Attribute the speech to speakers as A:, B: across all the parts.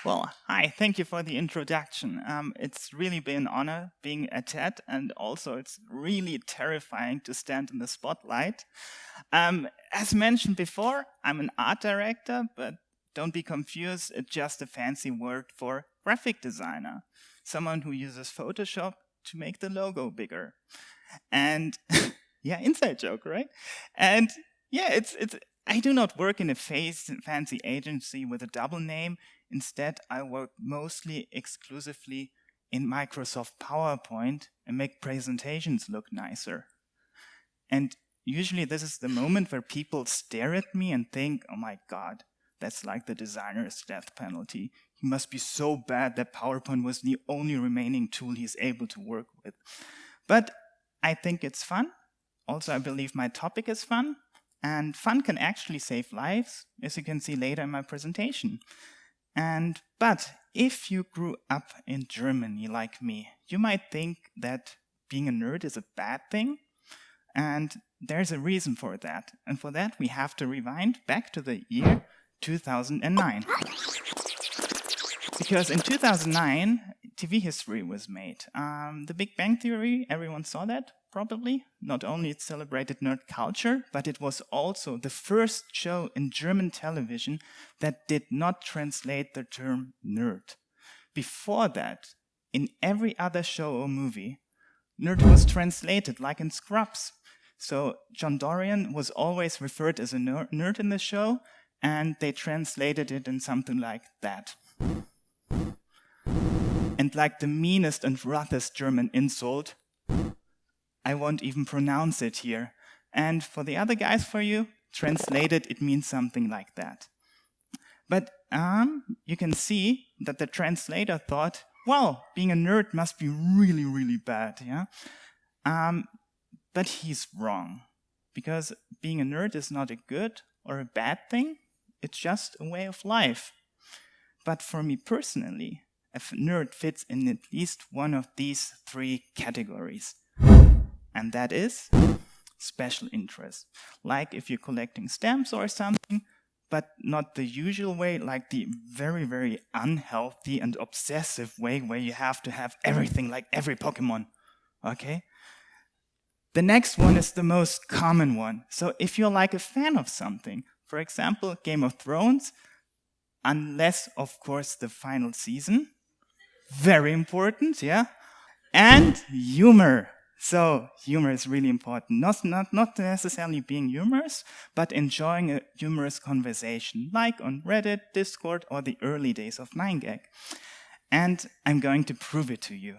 A: Well, hi, thank you for the introduction. It's really been an honor being at TED, and also it's really terrifying to stand in the spotlight. As mentioned before, I'm an art director, but don't be confused, it's just a fancy word for graphic designer, someone who uses Photoshop to make the logo bigger. And yeah, inside joke, right? And yeah, it's I do not work in a fancy agency with a double name. Instead, I work mostly exclusively in Microsoft PowerPoint and make presentations look nicer. And usually this is the moment where people stare at me and think, oh my God, that's like the designer's death penalty. He must be so bad that PowerPoint was the only remaining tool he's able to work with. But I think it's fun. Also, I believe my topic is fun. And fun can actually save lives, as you can see later in my presentation. But if you grew up in Germany like me, you might think that being a nerd is a bad thing. And there's a reason for that. And for that, we have to rewind back to the year 2009. Because in 2009, TV history was made. The Big Bang Theory, everyone saw that, probably. Not only it celebrated nerd culture, but it was also the first show in German television that did not translate the term nerd. Before that, in every other show or movie, nerd was translated, like in Scrubs. So John Dorian was always referred as a nerd in the show, and they translated it in something like that. And like the meanest and roughest German insult, I won't even pronounce it here. And for the other guys for you, translated, it means something like that. But you can see that the translator thought, well, being a nerd must be really, really bad, yeah? But he's wrong, because being a nerd is not a good or a bad thing, it's just a way of life. But for me personally, a nerd fits in at least one of these three categories. And that is special interest. Like if you're collecting stamps or something, but not the usual way, like the very, very unhealthy and obsessive way where you have to have everything like every Pokemon, okay? The next one is the most common one. So if you're like a fan of something, for example, Game of Thrones, unless, of course, the final season, very important, yeah? And humor. So humor is really important. Not necessarily being humorous, but enjoying a humorous conversation, like on Reddit, Discord, or the early days of 9gag. And I'm going to prove it to you.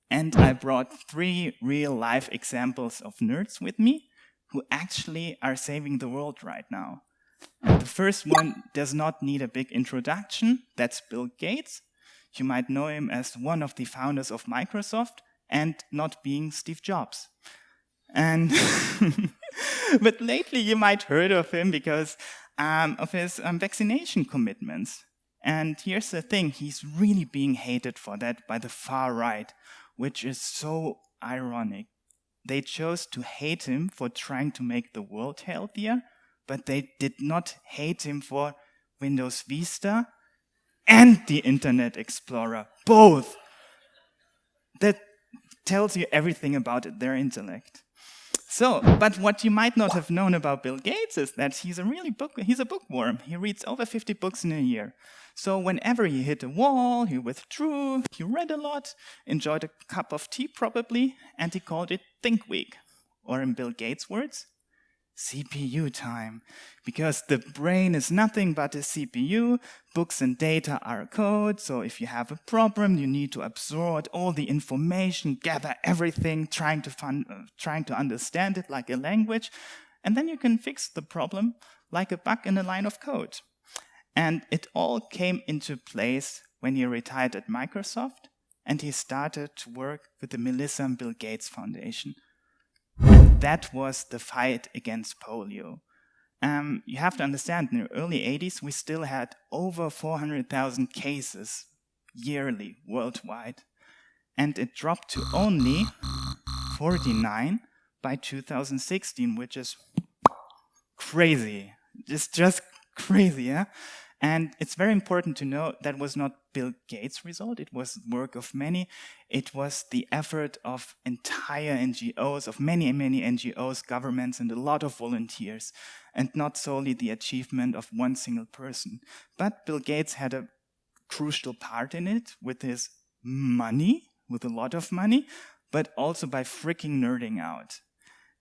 A: And I brought 3 real-life examples of nerds with me who actually are saving the world right now. And the first one does not need a big introduction. That's Bill Gates. You might know him as one of the founders of Microsoft, and not being Steve Jobs. And but lately you might heard of him because of his vaccination commitments. And here's the thing, he's really being hated for that by the far right, which is so ironic. They chose to hate him for trying to make the world healthier, but they did not hate him for Windows Vista and the Internet Explorer, both. That tells you everything about their intellect. So, but what you might not have known about Bill Gates is that he's a bookworm. He reads over 50 books in a year. So whenever he hit a wall, he withdrew, he read a lot, enjoyed a cup of tea probably, and he called it Think Week. Or in Bill Gates' words, CPU time. Because the brain is nothing but a CPU, books and data are code, so if you have a problem, you need to absorb all the information, gather everything, trying to understand it like a language, and then you can fix the problem like a bug in a line of code. And it all came into place when he retired at Microsoft, and he started to work with the Melissa and Bill Gates Foundation. And that was the fight against polio. You have to understand, in the early 80s, we still had over 400,000 cases yearly worldwide. And it dropped to only 49 by 2016, which is crazy. It's just crazy, yeah? And it's very important to know that was not Bill Gates' result. It was the work of many. It was the effort of entire NGOs, of many, many NGOs, governments, and a lot of volunteers, and not solely the achievement of one single person. But Bill Gates had a crucial part in it with his money, with a lot of money, but also by freaking nerding out.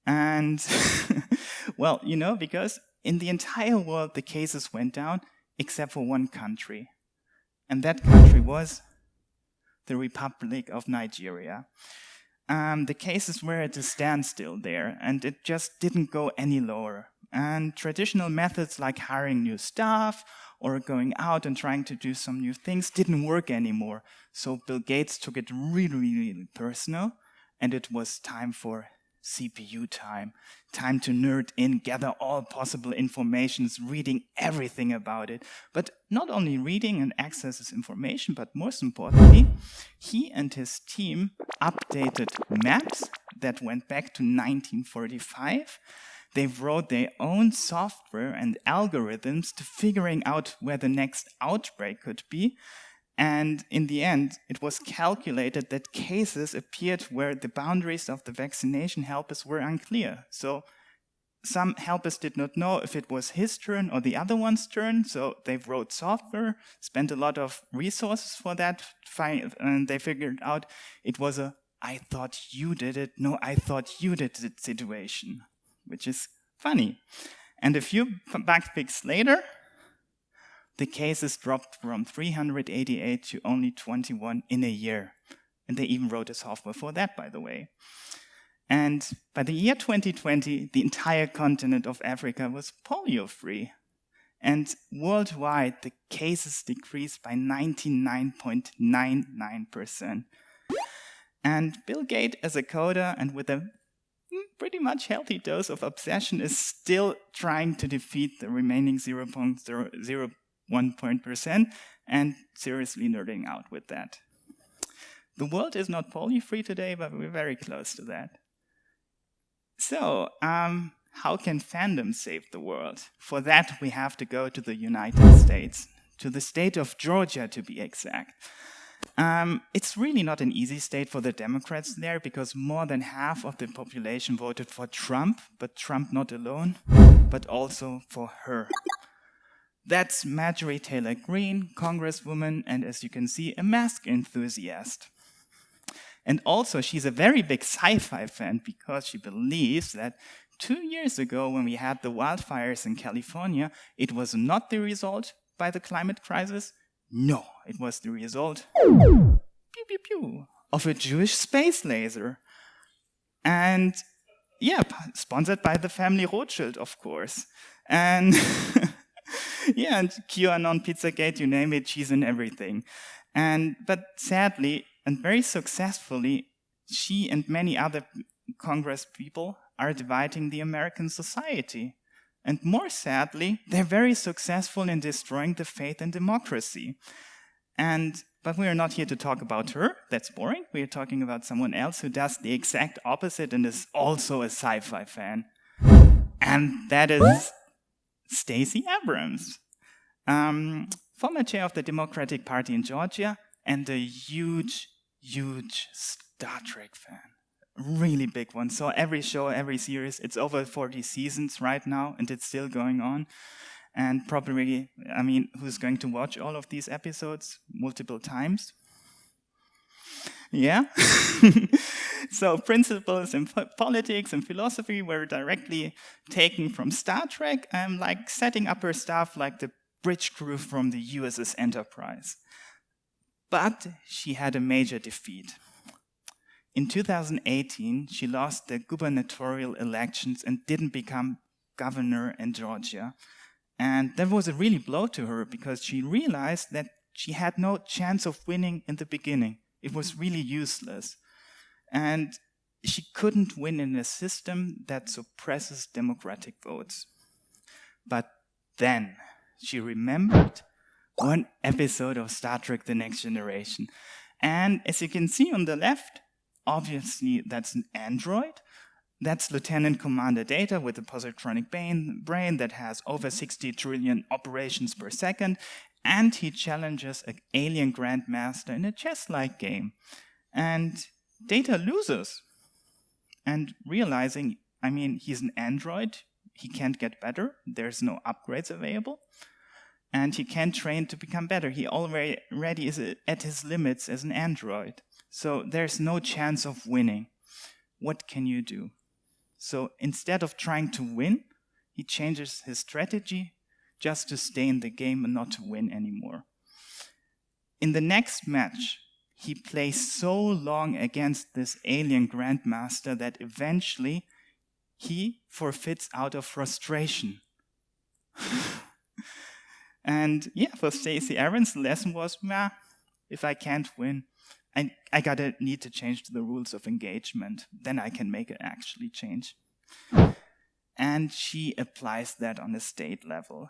A: And, well, because in the entire world, the cases went down, except for one country. And that country was the Republic of Nigeria. The cases were at a standstill there, and it just didn't go any lower. And traditional methods like hiring new staff or going out and trying to do some new things didn't work anymore. So Bill Gates took it really, really personal, and it was time for CPU time to nerd in, gather all possible informations, reading everything about it. But not only reading and access this information, but most importantly, he and his team updated maps that went back to 1945. They wrote their own software and algorithms to figuring out where the next outbreak could be. And in the end, it was calculated that cases appeared where the boundaries of the vaccination helpers were unclear. So some helpers did not know if it was his turn or the other one's turn. So they wrote software, spent a lot of resources for that, and they figured out it was a "I thought you did it, no, I thought you did it" situation, which is funny. And a few bug fixes later, the cases dropped from 388 to only 21 in a year. And they even wrote a software for that, by the way. And by the year 2020, the entire continent of Africa was polio-free. And worldwide, the cases decreased by 99.99%. And Bill Gates, as a coder and with a pretty much healthy dose of obsession, is still trying to defeat the remaining 0.01% and seriously nerding out with that. The world is not polio-free today, but we're very close to that. So, how can fandom save the world? For that, we have to go to the United States, to the state of Georgia, to be exact. It's really not an easy state for the Democrats there, because more than half of the population voted for Trump, but Trump not alone, but also for her. That's Marjorie Taylor Greene, congresswoman, and as you can see, a mask enthusiast. And also, she's a very big sci-fi fan because she believes that 2 years ago, when we had the wildfires in California, it was not the result by the climate crisis. No, it was the result pew, pew, pew, of a Jewish space laser. And yeah, sponsored by the family Rothschild, of course. And yeah, and QAnon, Pizzagate, you name it, she's in everything. But sadly, and very successfully, she and many other Congress people are dividing the American society. And more sadly, they're very successful in destroying the faith in democracy. But we are not here to talk about her. That's boring. We are talking about someone else who does the exact opposite and is also a sci-fi fan. And that is Stacey Abrams, former chair of the Democratic Party in Georgia and a huge Star Trek fan. Really big one. So every show, every series, it's over 40 seasons right now, and it's still going on. And probably, who's going to watch all of these episodes multiple times? Yeah? So principles in politics and philosophy were directly taken from Star Trek, like setting up her staff like the bridge crew from the USS Enterprise. But she had a major defeat. In 2018, she lost the gubernatorial elections and didn't become governor in Georgia. And that was a really blow to her because she realized that she had no chance of winning in the beginning. It was really useless. And she couldn't win in a system that suppresses democratic votes. But then she remembered one episode of Star Trek: The Next Generation. And as you can see on the left, obviously that's an android. That's Lieutenant Commander Data with a positronic brain that has over 60 trillion operations per second. and he challenges an alien grandmaster in a chess-like game. And Data loses. And realizing, he's an android, he can't get better, there's no upgrades available, and he can't train to become better. He already is at his limits as an android. So there's no chance of winning. What can you do? So instead of trying to win, he changes his strategy just to stay in the game and not to win anymore. In the next match, he plays so long against this alien grandmaster that eventually he forfeits out of frustration. And for Stacey Abrams, the lesson was, if I can't win, I need to change the rules of engagement. Then I can make it actually change. And she applies that on a state level.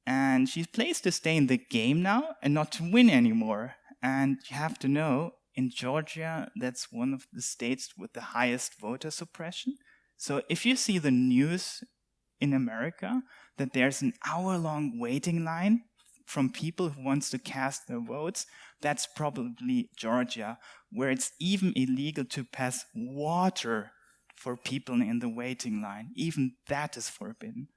A: And she plays to stay in the game now and not to win anymore. And you have to know, in Georgia, that's one of the states with the highest voter suppression. So if you see the news in America, that there's an hour-long waiting line from people who wants to cast their votes, that's probably Georgia, where it's even illegal to pass water for people in the waiting line. Even that is forbidden.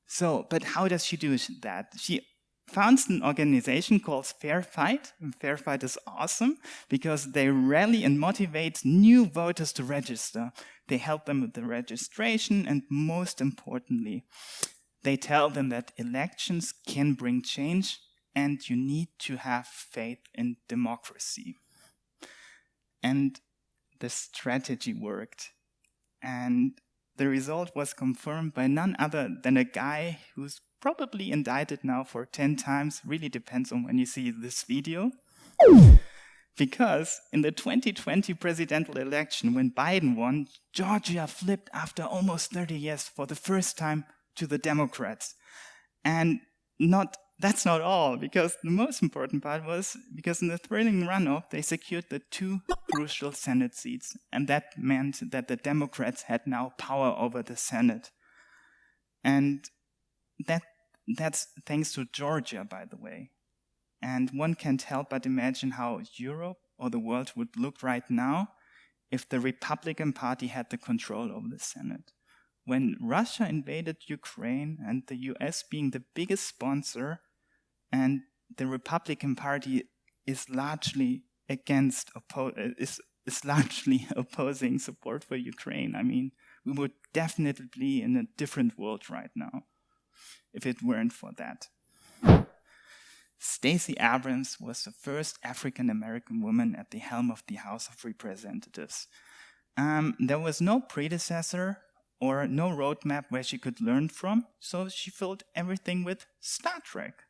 A: So, but how does she do that? She founds an organization called Fair Fight. And Fair Fight is awesome because they rally and motivate new voters to register. They help them with the registration, and most importantly, they tell them that elections can bring change and you need to have faith in democracy. And the strategy worked. And the result was confirmed by none other than a guy who's probably indicted now for 10 times. Really depends on when you see this video. Because in the 2020 presidential election, when Biden won, Georgia flipped after almost 30 years for the first time to the Democrats. And that's not all, because the most important part was because in the thrilling runoff, they secured the 2 crucial Senate seats. And that meant that the Democrats had now power over the Senate. And that's thanks to Georgia, by the way. And one can't help but imagine how Europe or the world would look right now if the Republican Party had the control over the Senate. When Russia invaded Ukraine and the US being the biggest sponsor, and the Republican Party is largely opposing support for Ukraine. We would definitely be in a different world right now if it weren't for that. Stacey Abrams was the first African-American woman at the helm of the House of Representatives. There was no predecessor or no roadmap where she could learn from, so she filled everything with Star Trek.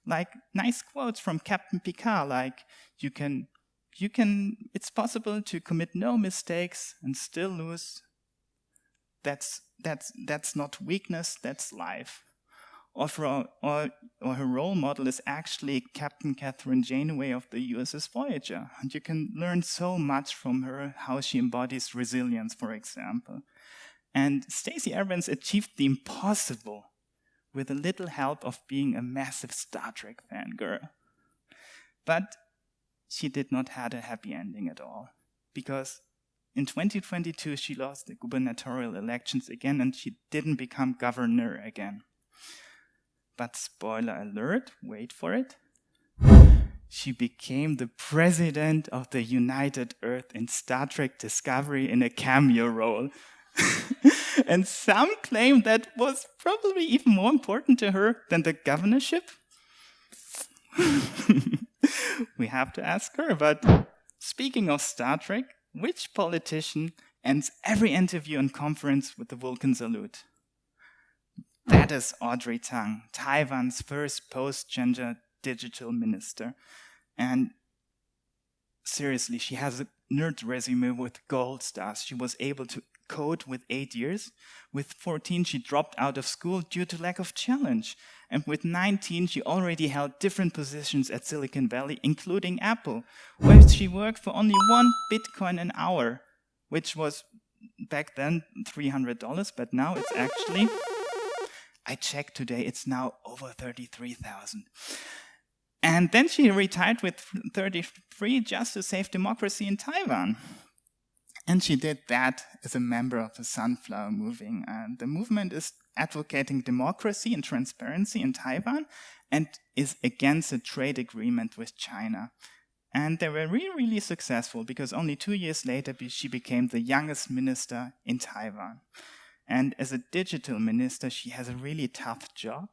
A: Like nice quotes from Captain Picard, like it's possible to commit no mistakes and still lose. That's not weakness, that's life. Or her role model is actually Captain Catherine Janeway of the USS Voyager. And you can learn so much from her, how she embodies resilience, for example. And Stacey Abrams achieved the impossible with a little help of being a massive Star Trek fangirl. But she did not have a happy ending at all. Because in 2022, she lost the gubernatorial elections again and she didn't become governor again. But spoiler alert, wait for it. She became the president of the United Earth in Star Trek Discovery in a cameo role. And some claim that was probably even more important to her than the governorship. We have to ask her. But speaking of Star Trek, which politician ends every interview and conference with the Vulcan salute? That is Audrey Tang, Taiwan's first post-gender digital minister. And seriously, she has a nerd resume with gold stars. She was able to code with 8 years. With 14, she dropped out of school due to lack of challenge. And with 19, she already held different positions at Silicon Valley, including Apple, where she worked for only 1 Bitcoin an hour, which was back then $300, but now it's actually, I checked today, it's now over 33,000. And then she retired with 33 just to save democracy in Taiwan. And she did that as a member of the Sunflower Movement. And the movement is advocating democracy and transparency in Taiwan and is against a trade agreement with China. And they were really, really successful because only 2 years later she became the youngest minister in Taiwan. And as a digital minister, she has a really tough job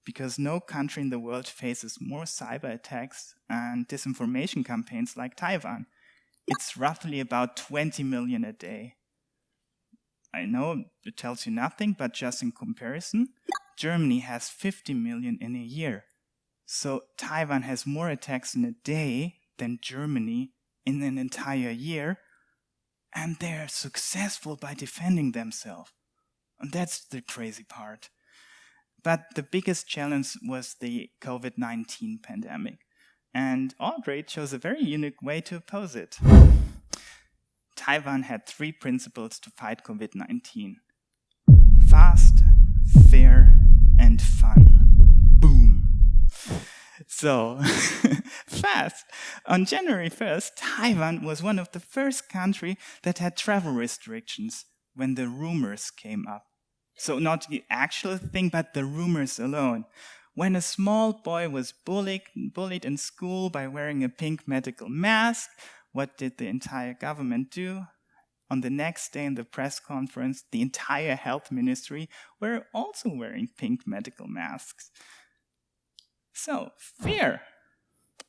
A: because no country in the world faces more cyber attacks and disinformation campaigns like Taiwan. It's roughly about 20 million a day. I know it tells you nothing, but just in comparison, Germany has 50 million in a year. So Taiwan has more attacks in a day than Germany in an entire year, and they're successful by defending themselves. And that's the crazy part. But the biggest challenge was the COVID-19 pandemic. And Audrey chose a very unique way to oppose it. Taiwan had 3 principles to fight COVID-19. Fast, fair, and fun. Boom. So, fast. On January 1st, Taiwan was one of the first countries that had travel restrictions when the rumors came up. So not the actual thing, but the rumors alone. When a small boy was bullied in school by wearing a pink medical mask, what did the entire government do? On the next day in the press conference, the entire health ministry were also wearing pink medical masks. So, fear.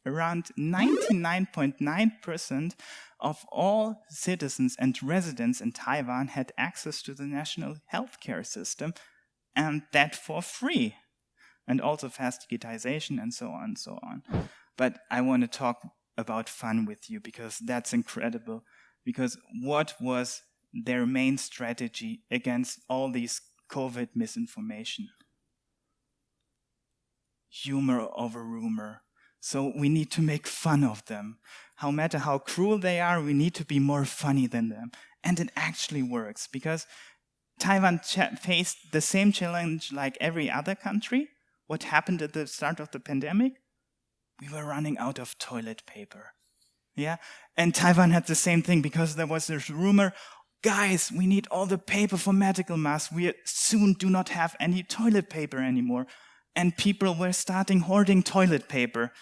A: Around 99.9% of all citizens and residents in Taiwan had access to the national healthcare system, and that for free. And also fast digitization and so on and so on. But I want to talk about fun with you because that's incredible. Because what was their main strategy against all these COVID misinformation? Humor over rumor. So we need to make fun of them. No matter how cruel they are, we need to be more funny than them. And it actually works because Taiwan faced the same challenge like every other country. What happened at the start of the pandemic? We were running out of toilet paper. Yeah, and Taiwan had the same thing because there was this rumor, guys, we need all the paper for medical masks. We soon do not have any toilet paper anymore. And people were starting hoarding toilet paper.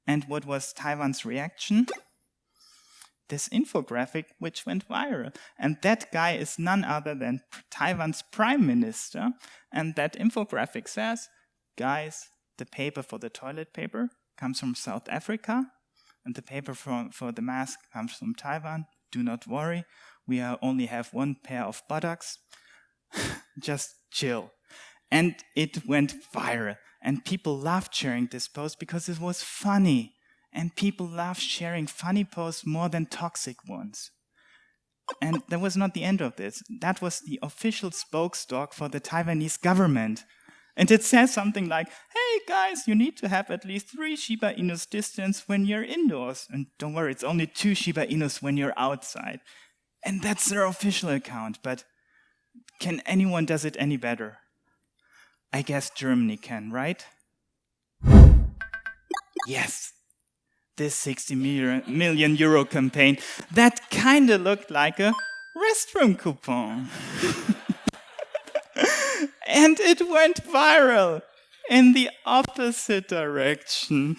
A: And what was Taiwan's reaction? This infographic, which went viral. And that guy is none other than Taiwan's prime minister. And that infographic says, guys, the paper for the toilet paper comes from South Africa. And the paper for the mask comes from Taiwan. Do not worry. We only have 1 pair of buttocks. Just chill. And it went viral. And people loved sharing this post because it was funny. And people loved sharing funny posts more than toxic ones. And that was not the end of this. That was the official spokesdog for the Taiwanese government. And it says something like, hey guys, you need to have at least 3 Shiba Inus distance when you're indoors. And don't worry, it's only 2 Shiba Inus when you're outside. And that's their official account. But can anyone does it any better? I guess Germany can, right? Yes. This 60 million euro campaign, that kind of looked like a restroom coupon. And it went viral in the opposite direction.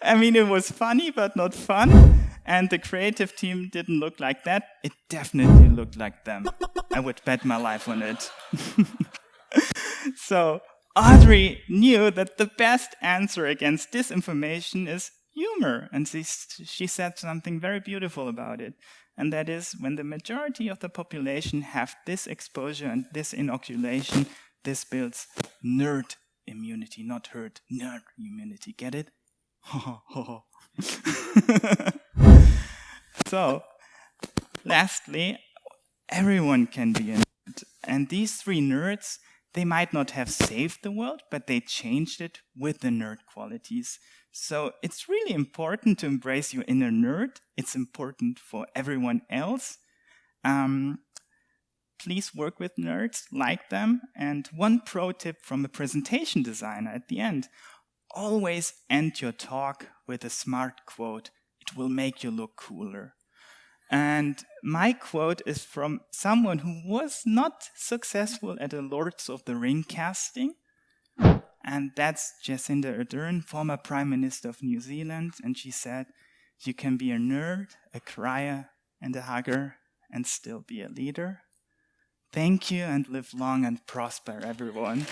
A: I mean, it was funny, but not fun. And the creative team didn't look like that. It definitely looked like them. I would bet my life on it. So Audrey knew that the best answer against disinformation is humor. And she said something very beautiful about it. And that is, when the majority of the population have this exposure and this inoculation, this builds nerd immunity, not herd, nerd immunity. Get it? So, lastly, everyone can be a nerd. And these 3 nerds, they might not have saved the world, but they changed it with the nerd qualities. So it's really important to embrace your inner nerd. It's important for everyone else. Please work with nerds, like them. And one pro tip from a presentation designer at the end. always end your talk with a smart quote. It will make you look cooler. And my quote is from someone who was not successful at a Lords of the Ring casting. And that's Jacinda Ardern, former Prime Minister of New Zealand. And she said, "You can be a nerd, a crier, and a hugger, and still be a leader." Thank you, and live long and prosper, everyone.